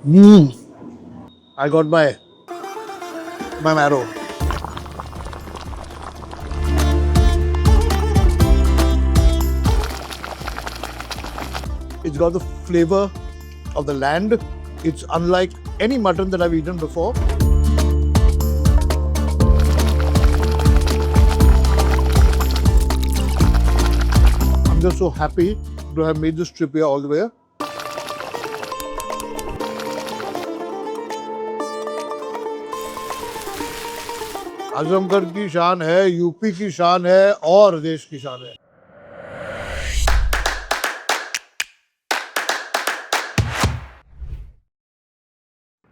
I got my marrow. It's got the flavor of the land. It's unlike any mutton that I've eaten before. I'm just so happy to have made this trip here all the way. Azamgarh की शान है, UP की शान है और देश की शान है।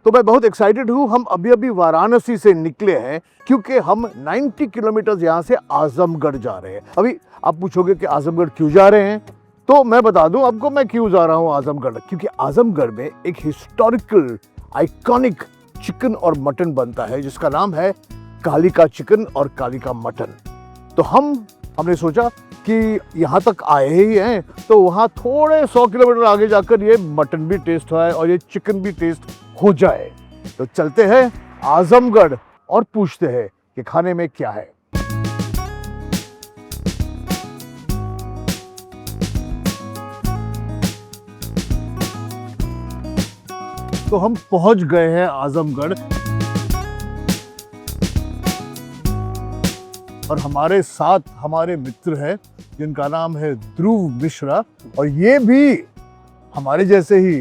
तो मैं बहुत एक्साइटेड हूँ। हम अभी वाराणसी से निकले हैं क्योंकि हम 90 किलोमीटर यहाँ से आजमगढ़ जा रहे हैं। अभी आप पूछोगे कि आजमगढ़ क्यों जा रहे हैं, तो मैं बता दूं आपको मैं क्यों जा रहा हूँ आजमगढ़। क्योंकि आजमगढ़ में एक हिस्टोरिकल आइकॉनिक चिकन और मटन बनता है जिसका नाम है कालिका चिकन और कालिका मटन। तो हमने सोचा कि यहाँ तक आए ही हैं तो वहाँ थोड़े 100 किलोमीटर आगे जाकर ये मटन भी टेस्ट है और ये चिकन भी टेस्ट हो जाए। तो चलते हैं आजमगढ़ और पूछते हैं कि खाने में क्या है। तो हम पहुंच गए हैं आजमगढ़ और हमारे साथ हमारे मित्र हैं जिनका नाम है ध्रुव मिश्रा और ये भी हमारे जैसे ही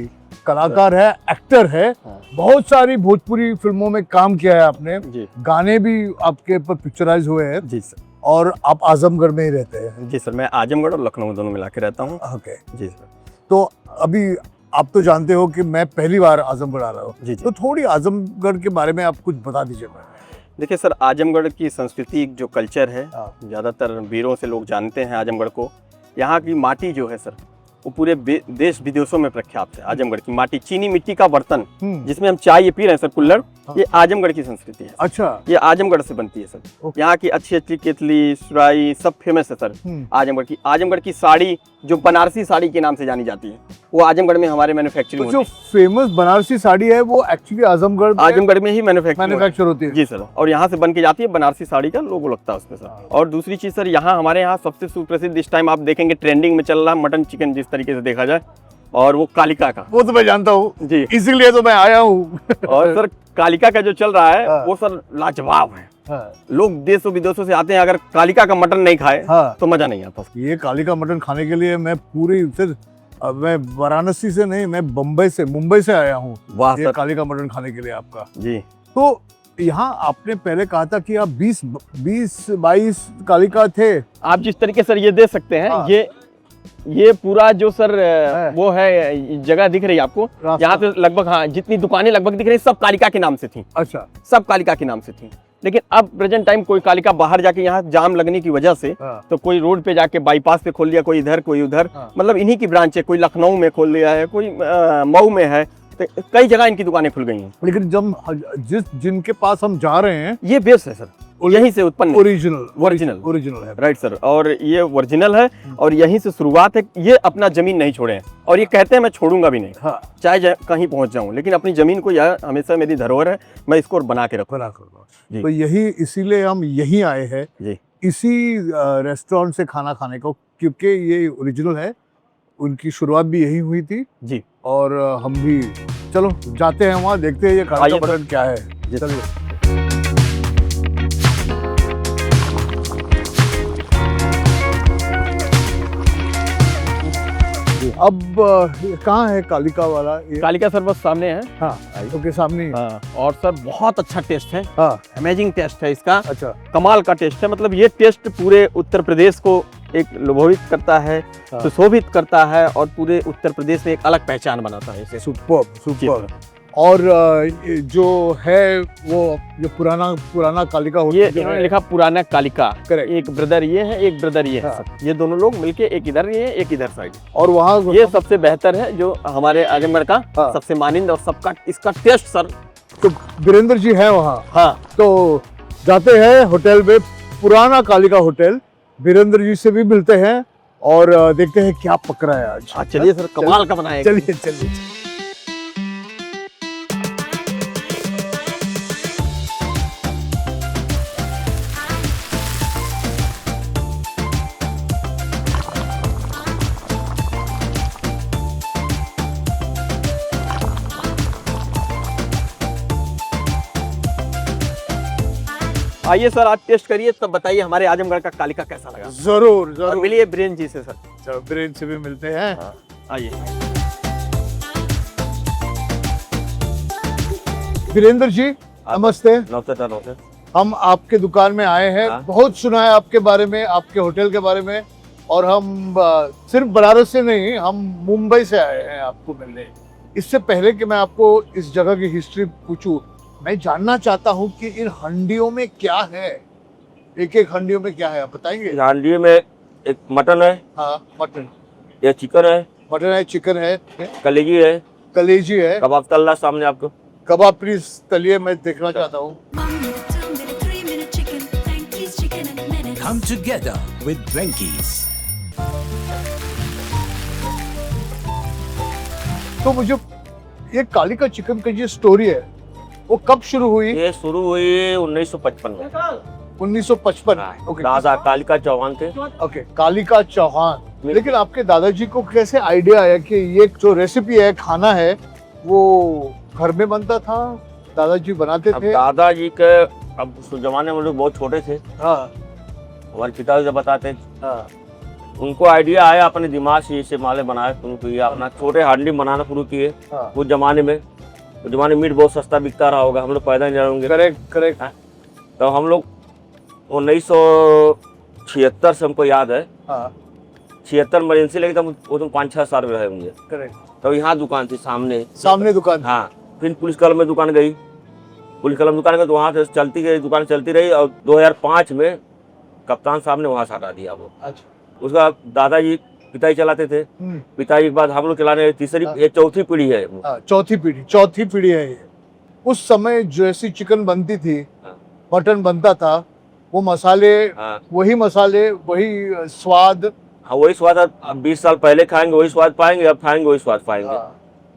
कलाकार है, एक्टर है। बहुत सारी भोजपुरी फिल्मों में काम किया है आपने, गाने भी आपके पर पिक्चराइज हुए हैं। जी सर। और आप आजमगढ़ में ही रहते हैं? जी सर, मैं आजमगढ़ और लखनऊ दोनों मिला के रहता हूँ। ओके जी सर। तो अभी आप तो जानते हो कि मैं पहली बार आजमगढ़ आ रहा हूँ, जी। तो थोड़ी आजमगढ़ के बारे में आप कुछ बता दीजिए। देखिए सर, आजमगढ़ की संस्कृति जो कल्चर है, ज़्यादातर वीरों से लोग जानते हैं आजमगढ़ को। यहाँ की माटी जो है सर वो पूरे देश विदेशों में प्रख्यात है। आजमगढ़ की माटी, चीनी मिट्टी का बर्तन जिसमें हम चाय ये पी रहे हैं सर, कुल्हड़, ये आजमगढ़ की संस्कृति है। अच्छा, ये आजमगढ़ से बनती है सर। यहाँ की अच्छी अच्छी केतली, सुराई सब फेमस है सर आजमगढ़ की। आजमगढ़ की साड़ी जो बनारसी साड़ी के नाम से जानी जाती है वो आजमगढ़ में हमारे मैन्युफैक्चरिंग जो फेमस बनारसी साड़ी है वो एक्चुअली आजमगढ़ में ही मैन्युफैक्चर होती है। जी सर, और यहाँ से बन के जाती है। बनारसी साड़ी का लोगो लगता है उसमें सर। और दूसरी चीज सर, यहाँ हमारे यहाँ सबसे सुप्रसिद्ध इस टाइम आप देखेंगे ट्रेंडिंग में चल रहा है मटन चिकन जिस तरीके से देखा जाए, और वो कालिका का। वो तो मैं जानता हूँ जी, इसीलिए तो मैं आया हूँ। और सर कालिका का जो चल रहा है वो सर लाजवाब है। लोग देशों विदेशों से आते हैं, अगर कालिका का मटन नहीं खाए तो मजा नहीं आता। ये कालिका मटन खाने के लिए मैं मैं वाराणसी से नहीं, मैं मुंबई से आया हूँ ये कालिका मटन खाने के लिए आपका। जी, तो यहाँ आपने पहले कहा था कि आप 20-22 कालिका थे। आप जिस तरीके सर ये दे सकते हैं, ये पूरा जो सर वो है जगह दिख रही है आपको, यहाँ से लगभग जितनी दुकानें लगभग दिख रही सब कालिका के नाम से थी। अच्छा, सब कालिका के नाम से थी। लेकिन अब प्रेजेंट टाइम कोई कालिका बाहर जाके यहाँ जाम लगने की वजह से तो कोई रोड पे जाके बाईपास पे खोल लिया, कोई इधर कोई उधर, मतलब इन्हीं की ब्रांच है। कोई लखनऊ में खोल लिया है, कोई मऊ में है, तो कई जगह इनकी दुकानें खुल गई हैं। लेकिन जब जिनके पास हम जा रहे हैं ये बेस है सर, यहीं से उत्पन्न ओरिजिनल है। राइट सर, और ये ओरिजिनल है और यहीं से शुरुआत है। ये अपना जमीन नहीं छोड़े हैं और ये कहते हैं मैं छोड़ूंगा भी नहीं, चाहे कहीं पहुंच जाऊं, लेकिन अपनी जमीन को यह हमेशा मेरी धरोहर है, मैं इसको बना के रखूंगा। तो यही इसीलिए हम यहीं आए हैं जी, इसी रेस्टोरेंट से खाना खाने को, क्योंकि ये ओरिजिनल है। उनकी शुरुआत भी यही हुई थी जी। और हम भी चलो जाते हैं वहाँ, देखते हैं ये कालिका मटन क्या है। चलिए। अब कहाँ है कालिका वाला? कालिका सर बस सामने है। हाँ, तो सामने। और सर बहुत अच्छा टेस्ट है, अमेजिंग टेस्ट है इसका। अच्छा, कमाल का टेस्ट है। मतलब ये टेस्ट पूरे उत्तर प्रदेश को एक लोभित करता है, सुशोभित करता है और पूरे उत्तर प्रदेश में एक अलग पहचान बनाता है इसे। सुपर्ब। और जो है वो जो पुराना कालिका होता है, ये इन्होंने लिखा पुराना कालिका। एक ब्रदर ये है, एक ब्रदर ये है। ये दोनों लोग मिलके एक इधर ये है, एक इधर साइड। और वहाँ ये सबसे बेहतर है जो हमारे आजमगढ़ का सबसे मानिंद और सबका इसका टेस्ट सर। तो वीरेंद्र जी है वहाँ। हाँ, तो जाते हैं होटल में, पुराना कालिका होटल। वीरेंद्र जी से भी मिलते हैं और देखते हैं क्या पक रहा है आज। चलिए सर, कमाल का बनाएगा। चलिए। आइए सर, आप टेस्ट करिए तब बताइए हमारे आजमगढ़ का कालिका कैसा लगा। जरूर और जरूर। मिलिए ब्रेन जी से सर। चलो ब्रेन से भी मिलते हैं। आइए। वीरेंद्र जी नमस्ते। नमस्ते नमस्ते। हम आपके दुकान में आए हैं, हाँ। बहुत सुना है आपके बारे में, आपके होटल के बारे में, और हम सिर्फ बनारस से नहीं, हम मुंबई से आए हैं आपको मिलने। इससे पहले कि मैं आपको इस जगह की हिस्ट्री पूछूं, मैं जानना चाहता हूं कि इन हंडियों में क्या है, एक एक हंडियों में क्या है, आप बताएंगे? हांडी में एक मटन है, हाँ, मटन, ये चिकन है, मटन है, चिकन है, कलेजी है, कलेजी है, कबाब तल रहा सामने आपको। कबाब प्लीज तलिए, मैं देखना चाहता हूँ। 1 minute, 2 minute, 3 minute chicken. Frankie's chicken in minutes. Come together with Venky's. तो मुझे ये कालिका चिकन की जो स्टोरी है वो कब शुरू हुई? ये शुरू हुई 1955 में। 1955। ओके, दादा कालिका चौहान थे। ओके, कालिका चौहान। लेकिन आपके दादाजी को कैसे आइडिया आया कि ये जो रेसिपी है, खाना है, वो घर में बनता था, दादाजी बनाते अब थे? दादाजी के अब उस जमाने में लोग बहुत छोटे थे, हाँ हमारे पिताजी जब बताते, हाँ उनको आइडिया आया अपने दिमाग से, इसे माले बनाए शुरू किया, अपना छोटे हांडी बनाना शुरू किए। हाँ, उस जमाने में मीट बहुत सस्ता बिकता रहा होगा, हम लोग पैदा नहीं होंगे। Correct correct. तो हम लोग 1976 से हमको याद है, हाँ 76 इमरजेंसी लगी, तब वो तुम 5-6 साल में रहे होंगे। करेक्ट। तो यहाँ दुकान थी सामने दुकान। हाँ, फिर पुलिस कलम में दुकान गई, पुलिस कलम दुकान गई तो वहाँ से चलती गई, दुकान चलती रही, और 2005 में कप्तान साहब ने वहाँ से हटा दिया वो। अच्छा। उसका दादाजी पिताजी चलाते थे, पिताजी के बाद हम लोग चलाने, तीसरी ये चौथी पीढ़ी है वो। चौथी पीढ़ी है ये। उस समय जैसी चिकन बनती थी, हाँ। मटन बनता था, वो मसाले, हाँ, वही मसाले, वही स्वाद। हाँ वही स्वाद। अब 20 साल पहले खाएंगे वही स्वाद पाएंगे, अब खाएंगे वही स्वाद पाएंगे।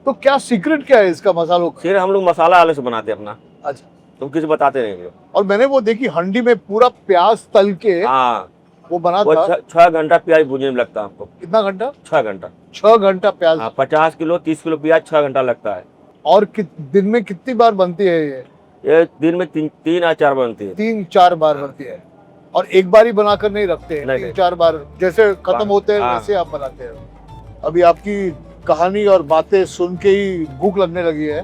तो क्या सीक्रेट क्या है इसका मसालों का? फिर हम लोग मसाला अलग से बनाते हैं अपना, अच्छा। तो किसी बताते नहीं लोग। और मैंने वो देखी हंडी में पूरा प्याज तल के हाँ, वो बना वो था। 6 घंटा प्याज भूनने में लगता है आपको। कितना घंटा? 6 घंटा। 6 घंटा प्याज। हाँ, 50 किलो 30 किलो प्याज 6 घंटा लगता है। और दिन में कितनी बार बनती है ये? ये दिन में 3 या 4 बनती है। 3-4 बार बनती है। और एक बार ही बनाकर नहीं रखते हैं, नहीं, 3-4 बार, जैसे खत्म होते हैं हाँ। वैसे आप बनाते हैं। अभी आपकी कहानी और बातें सुन के ही भूख लगने लगी है,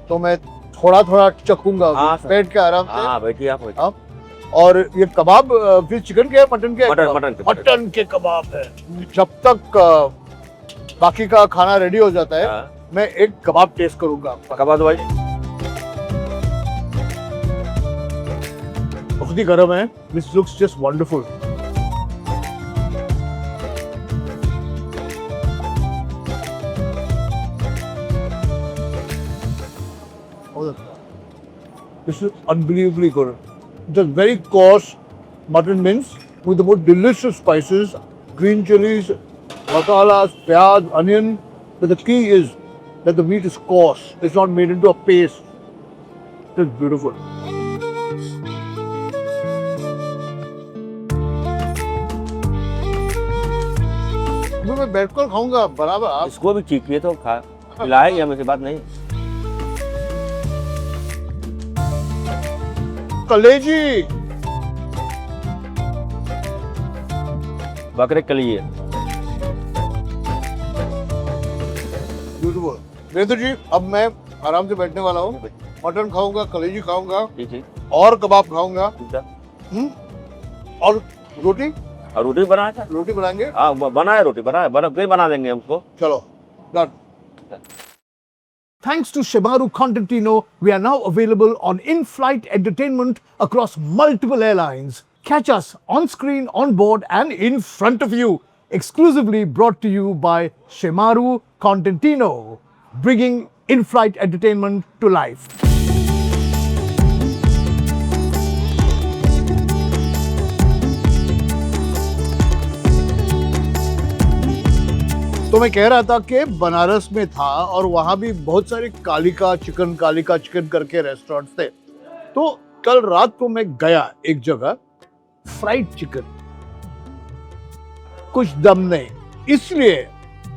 तो मैं थोड़ा थोड़ा चखूंगा। हाँ, सर। बैठ के आराम से। हाँ बैठिए आप बैठिए। आप और ये कबाब फिर चिकन के है, मटन के है? मटन के कबाब है। जब तक बाकी का खाना रेडी हो जाता है, हाँ। मैं एक कबाब टेस्ट करूंगा आपका। कबाब भाई बहुत ही गर्म है। This looks just wonderful. This is unbelievably good. Just very coarse mutton mince with the most delicious spices, green chilies, masalas, pyaz, onion. But the key is that the meat is coarse. It's not made into a paste. It's beautiful. मैं बैठकर खाऊंगा बराबर। आप इसको भी चीखिए तो खा खिलाएंगे हम, ऐसी बात नहीं। कलेजी, बकरे के लिए ब्यूटीफुल। वीरेंद्र जी, अब मैं आराम से बैठने वाला हूँ। मटन खाऊंगा, कलेजी खाऊंगा, जी और कबाब खाऊंगा। ठीक है। और रोटी, और रोटी बनाया था? रोटी बनाएंगे। हाँ बनाए, रोटी बनाए, फिर बना देंगे हमको। चलो, done. Thanks to Shimaru Contentino, we are now available on in-flight entertainment across multiple airlines. Catch us on screen, on board, and in front of you. Exclusively brought to you by Shimaru Contentino, bringing in-flight entertainment to life. तो मैं कह रहा था कि बनारस में था और वहाँ भी बहुत सारे कालिका चिकन करके रेस्टोरेंट्स थे। तो कल रात को मैं गया एक जगह, फ्राइड चिकन, कुछ दम नहीं। इसलिए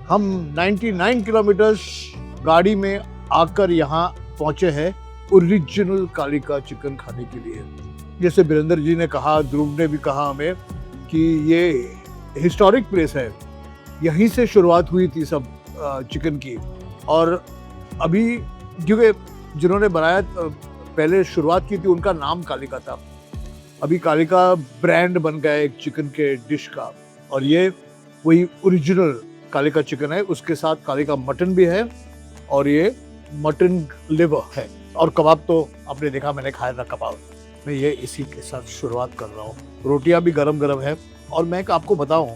हम 99 किलोमीटर गाड़ी में आकर यहाँ पहुंचे हैं ओरिजिनल कालिका चिकन खाने के लिए। जैसे वीरेंद्र जी ने कहा, ध्रुव ने भी कहा हमें कि ये हिस्टोरिक प्लेस है, यहीं से शुरुआत हुई थी सब चिकन की। और अभी क्योंकि जिन्होंने बनाया पहले शुरुआत की थी उनका नाम कालिका था, अभी कालिका ब्रांड बन गया एक चिकन के डिश का, और ये वही ओरिजिनल कालिका चिकन है। उसके साथ कालिका मटन भी है और ये मटन लिवर है, और कबाब तो आपने देखा, मैंने खाया था कबाब। मैं ये इसी के साथ शुरुआत कर रहा हूँ। रोटियां भी गरम गरम है, और मैं आपको बताऊं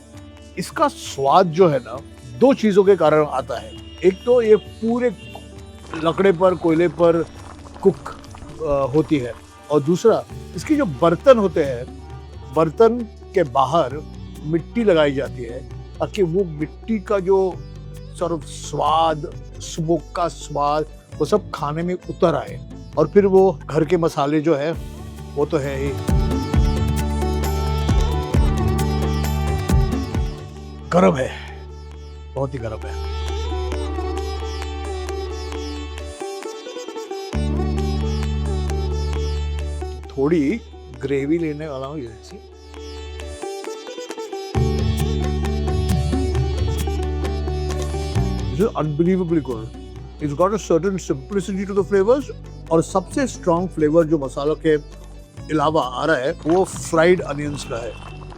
इसका स्वाद जो है ना, दो चीज़ों के कारण आता है। एक तो ये पूरे लकड़े पर, कोयले पर कुक होती है, और दूसरा इसके जो बर्तन होते हैं, बर्तन के बाहर मिट्टी लगाई जाती है ताकि वो मिट्टी का जो सर्व स्वाद, स्मोक का स्वाद, वो सब खाने में उतर आए। और फिर वो घर के मसाले जो है वो तो है ही। गरम है, बहुत ही गरम है। थोड़ी ग्रेवी लेने वाला हूँ जैसी। This is unbelievably good. It's got a certain simplicity to the flavors, और सबसे strong flavor जो मसालों के अलावा आ रहा है वो fried onions का है।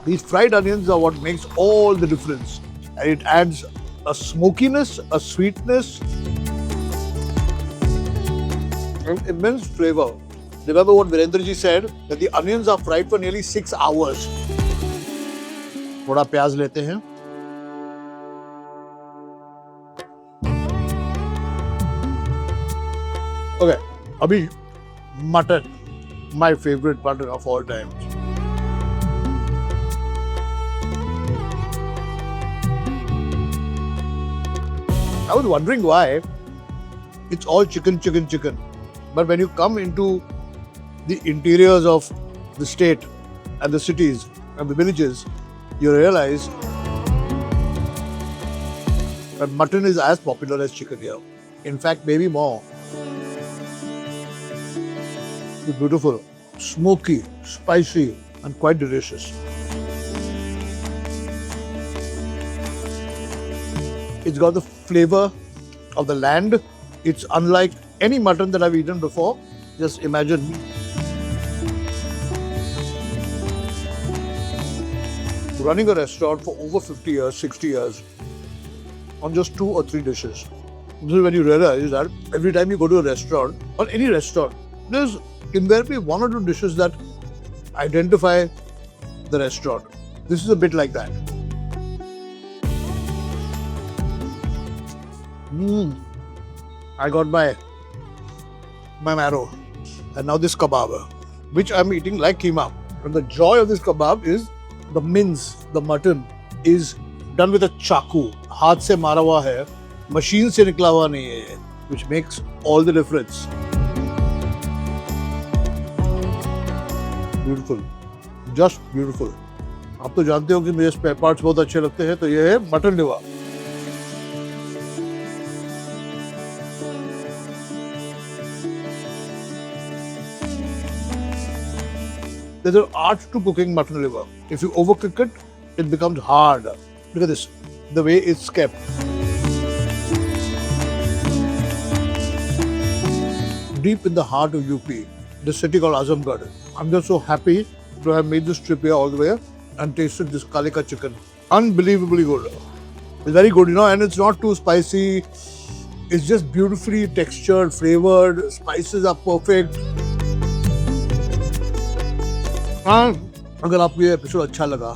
These fried onions are what makes all the difference, and it adds a smokiness, a sweetness, and immense flavor. Remember what Virendra ji said, that the onions are fried for nearly 6 hours. थोड़ा प्याज लेते हैं। Okay, अभी mutton, my favorite mutton of all time. I was wondering why it's all chicken, chicken, chicken. But when you come into the interiors of the state and the cities and the villages, you realize that mutton is as popular as chicken here. In fact, maybe more. It's beautiful, smoky, spicy, and quite delicious. It's got the flavor of the land. It's unlike any mutton that I've eaten before. Just imagine running a restaurant for over 50 years, 60 years on just 2 or 3 dishes. This is when you realize that every time you go to a restaurant or any restaurant, there's invariably 1 or 2 dishes that identify the restaurant. This is a bit like that. I got my marrow, and now this kebab, which I'm eating like keema. And the joy of this kebab is the mince, the mutton, is done with a chaku. हाथ से मारा हुआ है, machine से निकला हुआ नहीं है, which makes all the difference. Beautiful, just beautiful. आप तो जानते हो कि मुझे स्पेयर पार्ट्स बहुत अच्छे लगते हैं, तो ये है mutton liver. There's an art to cooking mutton liver. If you overcook it, it becomes hard. Look at this, the way it's kept. Deep in the heart of UP, the city called Azamgarh. I'm just so happy to have made this trip here all the way and tasted this Kalika chicken. Unbelievably good. It's very good, you know, and it's not too spicy. It's just beautifully textured, flavored. Spices are perfect. अगर आपको ये episode अच्छा लगा,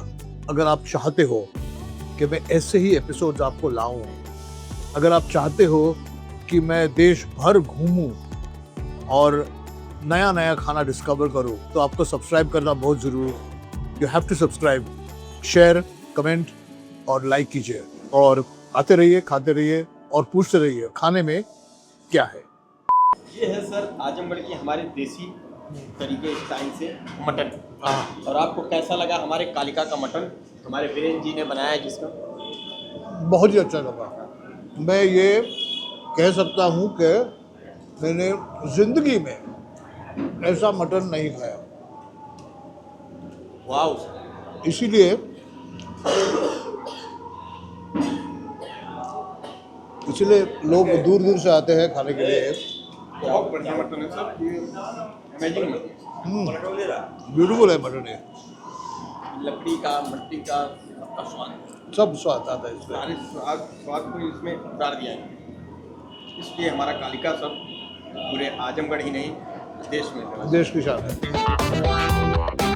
अगर आप चाहते हो कि मैं ऐसे ही एपिसोड्स आपको लाऊं, अगर आप चाहते हो कि मैं देश भर घूमूं और नया नया खाना डिस्कवर करूं, तो आपको सब्सक्राइब करना बहुत ज़रूरी है. You have to subscribe, share, comment और लाइक कीजिए, और आते रहिए, खाते रहिए और पूछते रहिए खाने में क्या है. ये है सर आजमगढ़ की हमारे देसी तरीके स्टाइल से मटन. और आपको कैसा लगा हमारे कालिका का मटन, हमारे वीरेंद्र जी ने बनाया है जिसका? बहुत ही अच्छा लगा. मैं ये कह सकता हूँ कि मैंने ज़िंदगी में ऐसा मटन नहीं खाया. इसीलिए लोग दूर दूर से आते हैं खाने के लिए। बहुत बढ़िया मटन है सर, ये अमेजिंग मटन है। ब्यूटीफुल है मटन ये, लकड़ी का, मिट्टी का, सबका स्वाद, सब स्वाद आता है इसमें। सारे स्वाद को इसमें उतार दिया है। इसलिए हमारा कालिका सब पूरे आजमगढ़ ही नहीं देश में देश की शान है।